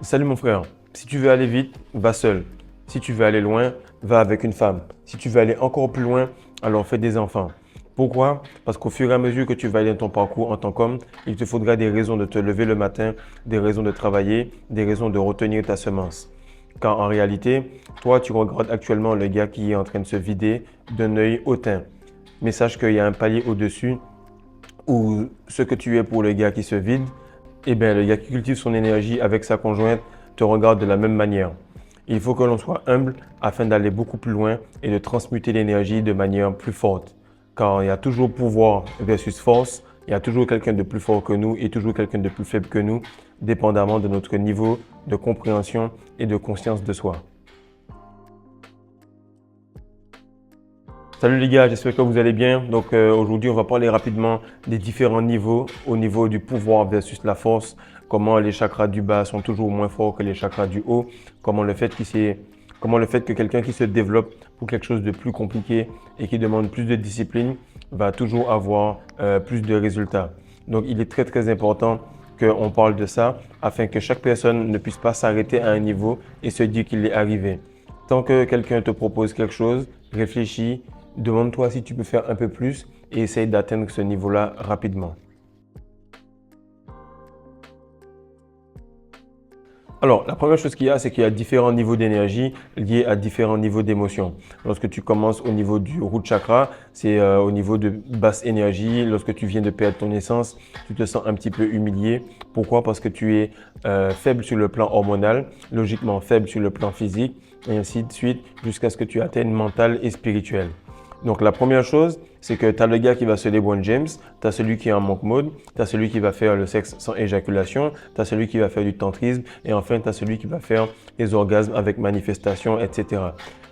Salut mon frère, si tu veux aller vite, va seul. Si tu veux aller loin, va avec une femme. Si tu veux aller encore plus loin, alors fais des enfants. Pourquoi? Parce qu'au fur et à mesure que tu vas aller dans ton parcours en tant qu'homme, il te faudra des raisons de te lever le matin, des raisons de travailler, des raisons de retenir ta semence. Car en réalité, toi, tu regardes actuellement le gars qui est en train de se vider d'un œil hautain. Mais sache qu'il y a un palier au-dessus où ce que tu es pour le gars qui se vide, eh bien, le gars qui cultive son énergie avec sa conjointe te regarde de la même manière. Il faut que l'on soit humble afin d'aller beaucoup plus loin et de transmuter l'énergie de manière plus forte. Car il y a toujours pouvoir versus force, il y a toujours quelqu'un de plus fort que nous et toujours quelqu'un de plus faible que nous, dépendamment de notre niveau de compréhension et de conscience de soi. Salut les gars, j'espère que vous allez bien. Donc aujourd'hui, on va parler rapidement des différents niveaux au niveau du pouvoir versus la force, comment les chakras du bas sont toujours moins forts que les chakras du haut, comment le fait que quelqu'un qui se développe pour quelque chose de plus compliqué et qui demande plus de discipline va toujours avoir plus de résultats. Donc il est très important qu'on parle de ça afin que chaque personne ne puisse pas s'arrêter à un niveau et se dire qu'il est arrivé. Tant que quelqu'un te propose quelque chose, réfléchis. Demande-toi si tu peux faire un peu plus et essaye d'atteindre ce niveau-là rapidement. Alors, la première chose qu'il y a, c'est qu'il y a différents niveaux d'énergie liés à différents niveaux d'émotion. Lorsque tu commences au niveau du root chakra, c'est au niveau de basse énergie. Lorsque tu viens de perdre ton essence, tu te sens un petit peu humilié. Pourquoi? Parce que tu es faible sur le plan hormonal, logiquement faible sur le plan physique, et ainsi de suite, jusqu'à ce que tu atteignes mental et spirituel. Donc la première chose, c'est que tu as le gars qui va se LeBron James, tu as celui qui est en monk mode, tu as celui qui va faire le sexe sans éjaculation, tu as celui qui va faire du tantrisme et enfin tu as celui qui va faire les orgasmes avec manifestation, etc.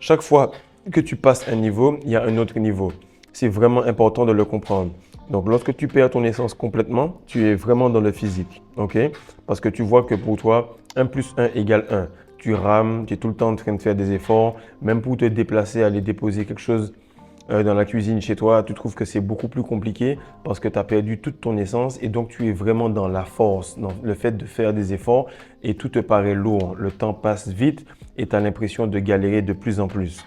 Chaque fois que tu passes un niveau, il y a un autre niveau. C'est vraiment important de le comprendre. Donc lorsque tu perds ton essence complètement, tu es vraiment dans le physique, ok? Parce que tu vois que pour toi, 1 plus 1 égale 1. Tu rames, tu es tout le temps en train de faire des efforts, même pour te déplacer, aller déposer quelque chose dans la cuisine chez toi, tu trouves que c'est beaucoup plus compliqué parce que tu as perdu toute ton essence et donc tu es vraiment dans la force, dans le fait de faire des efforts et tout te paraît lourd. Le temps passe vite et tu as l'impression de galérer de plus en plus.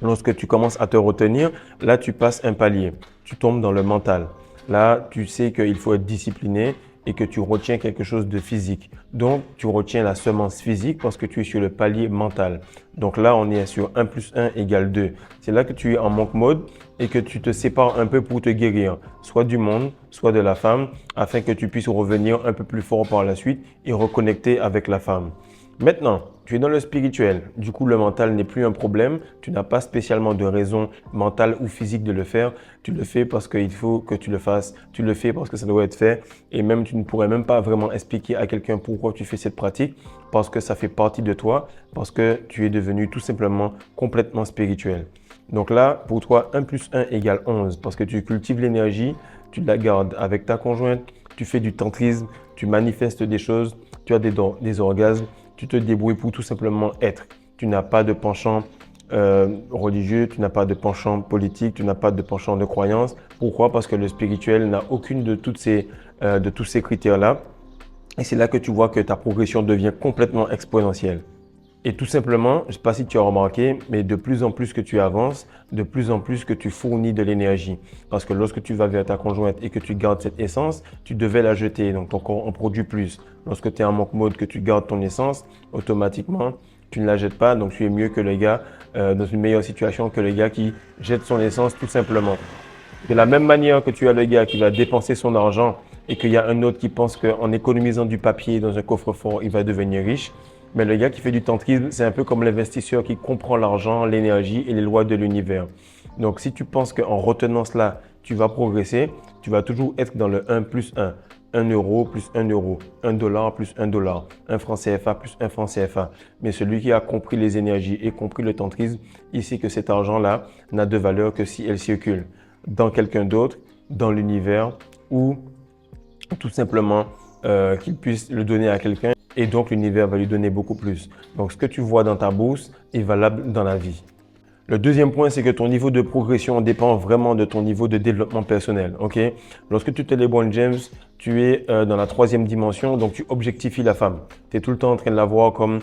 Lorsque tu commences à te retenir, là, tu passes un palier. Tu tombes dans le mental. Là, tu sais qu'il faut être discipliné et que tu retiens quelque chose de physique. Donc, tu retiens la semence physique parce que tu es sur le palier mental. Donc là, on est sur 1 plus 1 égale 2. C'est là que tu es en monk mode et que tu te sépares un peu pour te guérir, soit du monde, soit de la femme, afin que tu puisses revenir un peu plus fort par la suite et reconnecter avec la femme. Maintenant, tu es dans le spirituel. Du coup, le mental n'est plus un problème. Tu n'as pas spécialement de raison mentale ou physique de le faire. Tu le fais parce qu'il faut que tu le fasses. Tu le fais parce que ça doit être fait. Et même, tu ne pourrais même pas vraiment expliquer à quelqu'un pourquoi tu fais cette pratique parce que ça fait partie de toi, parce que tu es devenu tout simplement complètement spirituel. Donc là, pour toi, 1 plus 1 égale 11 parce que tu cultives l'énergie, tu la gardes avec ta conjointe, tu fais du tantrisme, tu manifestes des choses, tu as des orgasmes, tu te débrouilles pour tout simplement être. Tu n'as pas de penchant religieux, tu n'as pas de penchant politique, tu n'as pas de penchant de croyance. Pourquoi? Parce que le spirituel n'a aucune de tous ces critères-là. Et c'est là que tu vois que ta progression devient complètement exponentielle. Et tout simplement, je ne sais pas si tu as remarqué, mais de plus en plus que tu avances, de plus en plus que tu fournis de l'énergie. Parce que lorsque tu vas vers ta conjointe et que tu gardes cette essence, tu devais la jeter, donc ton corps en produit plus. Lorsque tu es en monk mode, que tu gardes ton essence, automatiquement, tu ne la jettes pas, donc tu es mieux que le gars, dans une meilleure situation que le gars qui jette son essence tout simplement. De la même manière que tu as le gars qui va dépenser son argent et qu'il y a un autre qui pense qu'en économisant du papier dans un coffre-fort, il va devenir riche. Mais le gars qui fait du tantrisme, c'est un peu comme l'investisseur qui comprend l'argent, l'énergie et les lois de l'univers. Donc, si tu penses qu'en retenant cela, tu vas progresser, tu vas toujours être dans le 1 plus 1. 1 euro plus 1 euro, 1 dollar plus 1 dollar, 1 franc CFA plus 1 franc CFA. Mais celui qui a compris les énergies et compris le tantrisme, il sait que cet argent-là n'a de valeur que si elle circule dans quelqu'un d'autre, dans l'univers ou tout simplement qu'il puisse le donner à quelqu'un et donc l'univers va lui donner beaucoup plus. Donc ce que tu vois dans ta bourse est valable dans la vie. Le deuxième point, c'est que ton niveau de progression dépend vraiment de ton niveau de développement personnel. Ok? Lorsque tu te LeBron James, tu es dans la troisième dimension, donc tu objectifies la femme. Tu es tout le temps en train de la voir comme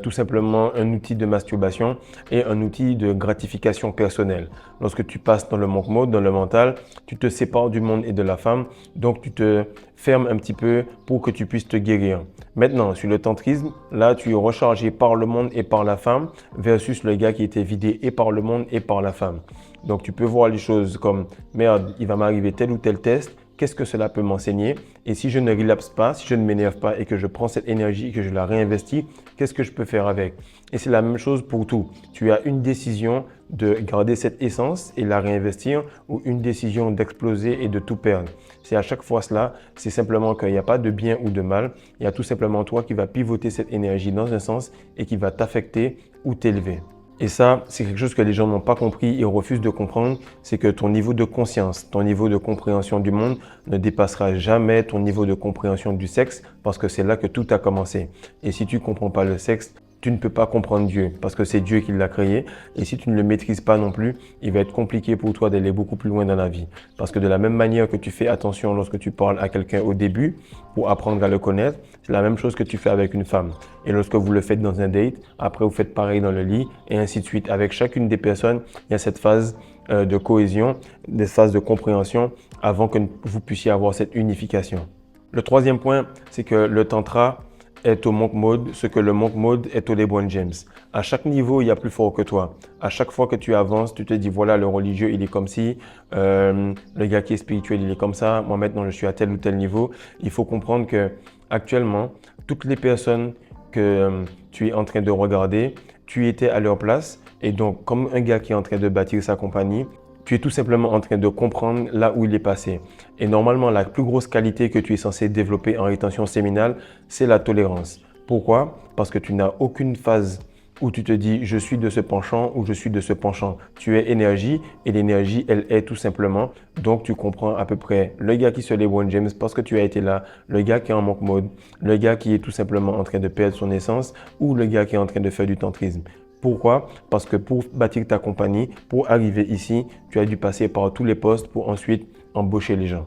tout simplement un outil de masturbation et un outil de gratification personnelle. Lorsque tu passes dans le monk mode, dans le mental, tu te sépares du monde et de la femme, donc tu te fermes un petit peu pour que tu puisses te guérir. Maintenant, sur le tantrisme, là, tu es rechargé par le monde et par la femme versus le gars qui était vidé et par le monde et par la femme. Donc, tu peux voir les choses comme « Merde, il va m'arriver tel ou tel test. Qu'est-ce que cela peut m'enseigner? Et si je ne relapse pas, si je ne m'énerve pas et que je prends cette énergie et que je la réinvestis, qu'est-ce que je peux faire avec? » Et c'est la même chose pour tout. Tu as une décision de garder cette essence et la réinvestir ou une décision d'exploser et de tout perdre. C'est à chaque fois cela, c'est simplement qu'il n'y a pas de bien ou de mal. Il y a tout simplement toi qui va pivoter cette énergie dans un sens et qui va t'affecter ou t'élever. Et ça, c'est quelque chose que les gens n'ont pas compris et refusent de comprendre, c'est que ton niveau de conscience, ton niveau de compréhension du monde ne dépassera jamais ton niveau de compréhension du sexe parce que c'est là que tout a commencé. Et si tu ne comprends pas le sexe, tu ne peux pas comprendre Dieu parce que c'est Dieu qui l'a créé. Et si tu ne le maîtrises pas non plus, il va être compliqué pour toi d'aller beaucoup plus loin dans la vie. Parce que de la même manière que tu fais attention lorsque tu parles à quelqu'un au début pour apprendre à le connaître, c'est la même chose que tu fais avec une femme. Et lorsque vous le faites dans un date, après vous faites pareil dans le lit et ainsi de suite. Avec chacune des personnes, il y a cette phase de cohésion, des phases de compréhension avant que vous puissiez avoir cette unification. Le troisième point, c'est que le tantra est au monk mode, ce que le monk mode est au LeBron James. À chaque niveau, il y a plus fort que toi. À chaque fois que tu avances, tu te dis voilà, le religieux, il est comme ci, le gars qui est spirituel, il est comme ça. Moi maintenant, je suis à tel ou tel niveau. Il faut comprendre que actuellement, toutes les personnes que tu es en train de regarder, tu étais à leur place. Et donc, comme un gars qui est en train de bâtir sa compagnie, tu es tout simplement en train de comprendre là où il est passé. Et normalement, la plus grosse qualité que tu es censé développer en rétention séminale, c'est la tolérance. Pourquoi? Parce que tu n'as aucune phase où tu te dis « je suis de ce penchant » ou « je suis de ce penchant ». Tu es énergie et l'énergie, elle est tout simplement. Donc, tu comprends à peu près le gars qui se LeBron James parce que tu as été là, le gars qui est en monk mode, le gars qui est tout simplement en train de perdre son essence ou le gars qui est en train de faire du tantrisme. Pourquoi? Parce que pour bâtir ta compagnie, pour arriver ici, tu as dû passer par tous les postes pour ensuite embaucher les gens.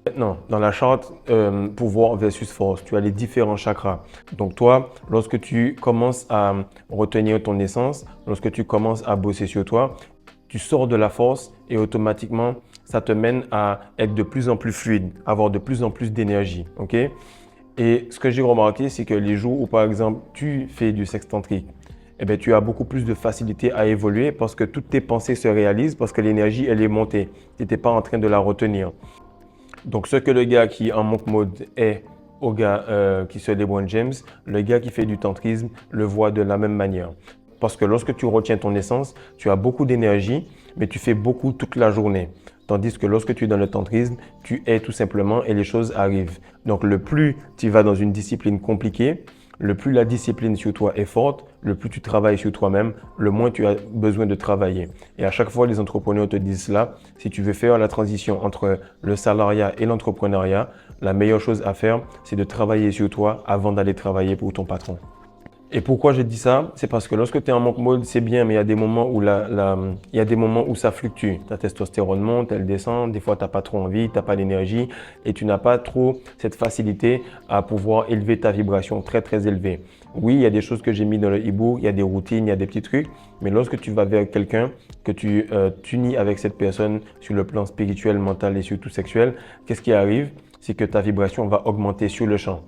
Maintenant, dans la charte pouvoir versus force, tu as les différents chakras. Donc toi, lorsque tu commences à retenir ton essence, lorsque tu commences à bosser sur toi, tu sors de la force et automatiquement, ça te mène à être de plus en plus fluide, avoir de plus en plus d'énergie. Ok? Et ce que j'ai remarqué, c'est que les jours où, par exemple, tu fais du sexe tantrique, eh bien, tu as beaucoup plus de facilité à évoluer parce que toutes tes pensées se réalisent parce que l'énergie, elle est montée. Tu n'étais pas en train de la retenir. Donc, ce que le gars qui est en monk mode est au gars qui se LeBron James, le gars qui fait du tantrisme le voit de la même manière. Parce que lorsque tu retiens ton essence, tu as beaucoup d'énergie, mais tu fais beaucoup toute la journée. Tandis que lorsque tu es dans le tantrisme, tu es tout simplement et les choses arrivent. Donc, le plus tu vas dans une discipline compliquée, le plus la discipline sur toi est forte, le plus tu travailles sur toi-même, le moins tu as besoin de travailler. Et à chaque fois, les entrepreneurs te disent cela. Si tu veux faire la transition entre le salariat et l'entrepreneuriat, la meilleure chose à faire, c'est de travailler sur toi avant d'aller travailler pour ton patron. Et pourquoi je dis ça? C'est parce que lorsque tu es en monk mode, c'est bien, mais il y a des moments où, il y a des moments où ça fluctue. Ta testostérone monte, elle descend, des fois tu n'as pas trop envie, tu n'as pas d'énergie et tu n'as pas trop cette facilité à pouvoir élever ta vibration très très élevée. Oui, il y a des choses que j'ai mis dans le e-book, il y a des routines, il y a des petits trucs, mais lorsque tu vas vers quelqu'un, que tu t'unis avec cette personne sur le plan spirituel, mental et surtout sexuel, qu'est-ce qui arrive? C'est que ta vibration va augmenter sur le champ.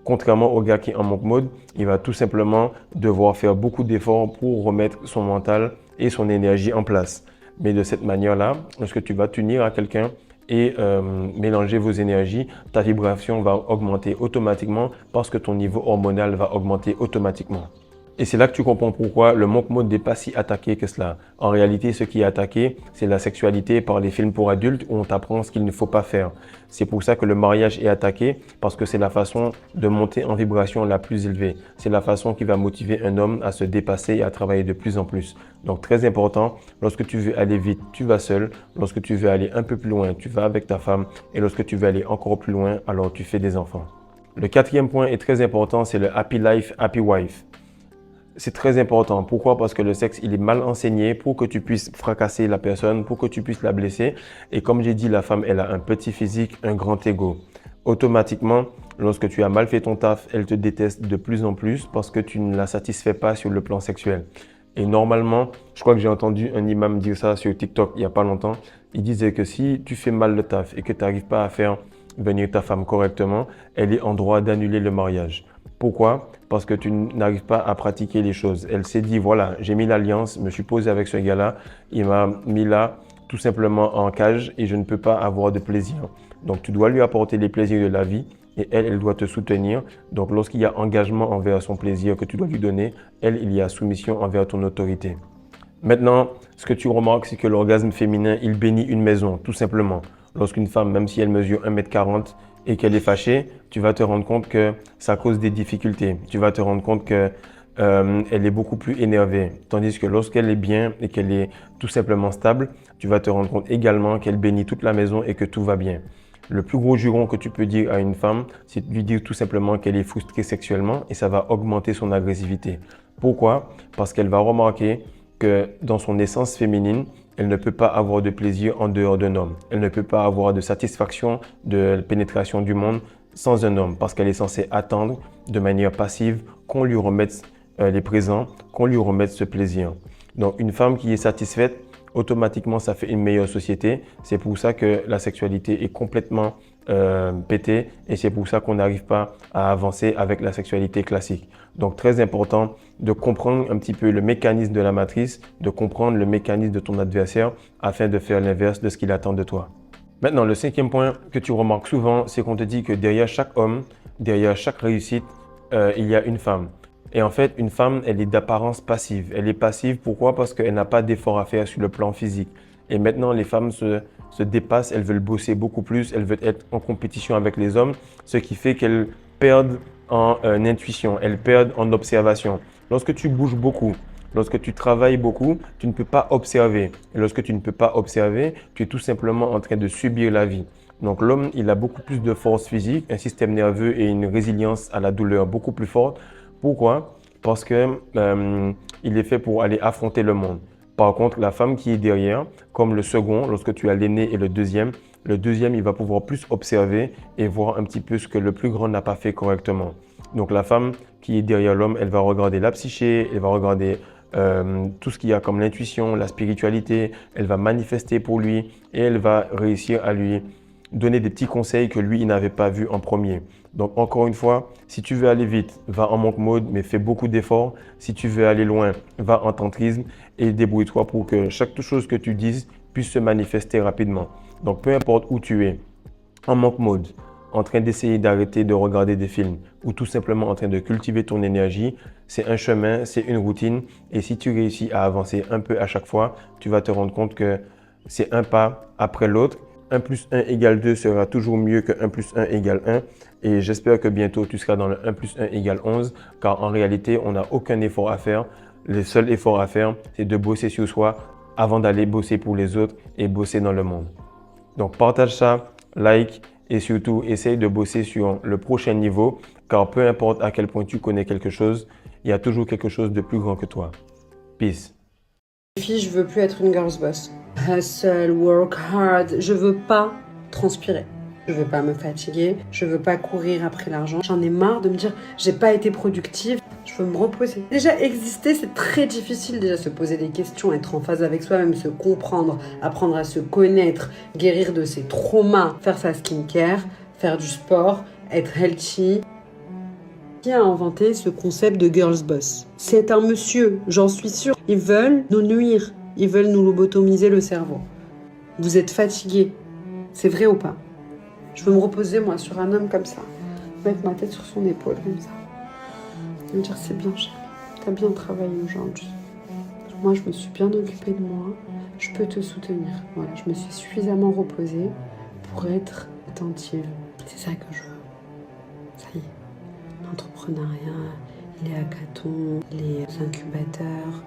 Contrairement au gars qui est en monk mode, il va tout simplement devoir faire beaucoup d'efforts pour remettre son mental et son énergie en place. Mais de cette manière-là, lorsque tu vas t'unir à quelqu'un et mélanger vos énergies, ta vibration va augmenter automatiquement parce que ton niveau hormonal va augmenter automatiquement. Et c'est là que tu comprends pourquoi le monk mode n'est pas si attaqué que cela. En réalité, ce qui est attaqué, c'est la sexualité par les films pour adultes où on t'apprend ce qu'il ne faut pas faire. C'est pour ça que le mariage est attaqué parce que c'est la façon de monter en vibration la plus élevée. C'est la façon qui va motiver un homme à se dépasser et à travailler de plus en plus. Donc très important, lorsque tu veux aller vite, tu vas seul. Lorsque tu veux aller un peu plus loin, tu vas avec ta femme. Et lorsque tu veux aller encore plus loin, alors tu fais des enfants. Le quatrième point est très important, c'est le Happy Life, Happy Wife. c'est très important. Pourquoi? Parce que le sexe, il est mal enseigné pour que tu puisses fracasser la personne, pour que tu puisses la blesser. Et comme j'ai dit, la femme, elle a un petit physique, un grand ego. Automatiquement, lorsque tu as mal fait ton taf, elle te déteste de plus en plus parce que tu ne la satisfais pas sur le plan sexuel. Et normalement, je crois que j'ai entendu un imam dire ça sur TikTok il n'y a pas longtemps. Il disait que si tu fais mal le taf et que tu n'arrives pas à faire venir ta femme correctement, elle est en droit d'annuler le mariage. Pourquoi? Parce que tu n'arrives pas à pratiquer les choses. Elle s'est dit, voilà, j'ai mis l'alliance, me suis posé avec ce gars-là, il m'a mis là tout simplement en cage et je ne peux pas avoir de plaisir. Donc tu dois lui apporter les plaisirs de la vie et elle, elle doit te soutenir. Donc lorsqu'il y a engagement envers son plaisir que tu dois lui donner, elle, il y a soumission envers ton autorité. Maintenant, ce que tu remarques, c'est que l'orgasme féminin, il bénit une maison, tout simplement. Lorsqu'une femme, même si elle mesure 1,40 m et qu'elle est fâchée, tu vas te rendre compte que ça cause des difficultés. Tu vas te rendre compte que elle est beaucoup plus énervée. Tandis que lorsqu'elle est bien et qu'elle est tout simplement stable, tu vas te rendre compte également qu'elle bénit toute la maison et que tout va bien. Le plus gros juron que tu peux dire à une femme, c'est de lui dire tout simplement qu'elle est frustrée sexuellement et ça va augmenter son agressivité. Pourquoi? Parce qu'elle va remarquer que dans son essence féminine, elle ne peut pas avoir de plaisir en dehors d'un homme. Elle ne peut pas avoir de satisfaction, de pénétration du monde sans un homme parce qu'elle est censée attendre de manière passive qu'on lui remette les présents, qu'on lui remette ce plaisir. Donc une femme qui est satisfaite, automatiquement ça fait une meilleure société. C'est pour ça que la sexualité est complètement pétée et c'est pour ça qu'on n'arrive pas à avancer avec la sexualité classique. Donc très important de comprendre un petit peu le mécanisme de la matrice, de comprendre le mécanisme de ton adversaire afin de faire l'inverse de ce qu'il attend de toi. Maintenant, le cinquième point que tu remarques souvent, c'est qu'on te dit que derrière chaque homme, derrière chaque réussite, il y a une femme. Et en fait, une femme, elle est d'apparence passive. Elle est passive, pourquoi? Parce qu'elle n'a pas d'effort à faire sur le plan physique. Et maintenant, les femmes se dépassent, elles veulent bosser beaucoup plus, elles veulent être en compétition avec les hommes, ce qui fait qu'elles perdent en intuition, elles perdent en observation. Lorsque tu bouges beaucoup, lorsque tu travailles beaucoup, tu ne peux pas observer. Et lorsque tu ne peux pas observer, tu es tout simplement en train de subir la vie. Donc l'homme, il a beaucoup plus de force physique, un système nerveux et une résilience à la douleur beaucoup plus forte. Pourquoi? Parce que il est fait pour aller affronter le monde. Par contre, la femme qui est derrière, comme le second, lorsque tu as l'aîné et le deuxième, il va pouvoir plus observer et voir un petit peu ce que le plus grand n'a pas fait correctement. Donc la femme qui est derrière l'homme, elle va regarder la psyché, elle va regarder tout ce qu'il y a comme l'intuition, la spiritualité, elle va manifester pour lui et elle va réussir à lui donner des petits conseils que lui, il n'avait pas vus en premier. Donc encore une fois, si tu veux aller vite, va en monk mode, mais fais beaucoup d'efforts. Si tu veux aller loin, va en tantrisme et débrouille-toi pour que chaque chose que tu dises puisse se manifester rapidement. Donc peu importe où tu es, en monk mode, en train d'essayer d'arrêter de regarder des films ou tout simplement en train de cultiver ton énergie, c'est un chemin, c'est une routine et si tu réussis à avancer un peu à chaque fois, tu vas te rendre compte que c'est un pas après l'autre. 1 plus 1 égale 2 sera toujours mieux que 1 plus 1 égale 1 et j'espère que bientôt tu seras dans le 1 plus 1 égale 11 car en réalité, on n'a aucun effort à faire. Le seul effort à faire, c'est de bosser sur soi avant d'aller bosser pour les autres et bosser dans le monde. Donc partage ça, like et surtout essaye de bosser sur le prochain niveau car peu importe à quel point tu connais quelque chose, il y a toujours quelque chose de plus grand que toi. Peace. Fille, je veux plus être une girl's boss. Hustle, work hard, je veux pas transpirer. Je veux pas me fatiguer, je veux pas courir après l'argent. J'en ai marre de me dire j'ai pas été productive, je veux me reposer. Déjà exister, c'est très difficile, déjà se poser des questions, être en phase avec soi-même, se comprendre, apprendre à se connaître, guérir de ses traumas, faire sa skincare, faire du sport, être healthy. Qui a inventé ce concept de girl's boss? C'est un monsieur, j'en suis sûre. Ils veulent nous nuire, ils veulent nous lobotomiser le cerveau. Vous êtes fatigué, c'est vrai ou pas? Je veux me reposer moi sur un homme comme ça, mettre ma tête sur son épaule comme ça, et me dire c'est bien chérie, t'as bien travaillé aujourd'hui. Moi je me suis bien occupée de moi, je peux te soutenir. Voilà, je me suis suffisamment reposée pour être attentive. C'est ça que je veux. Ça y est. L'entrepreneuriat, les hackathons, les incubateurs,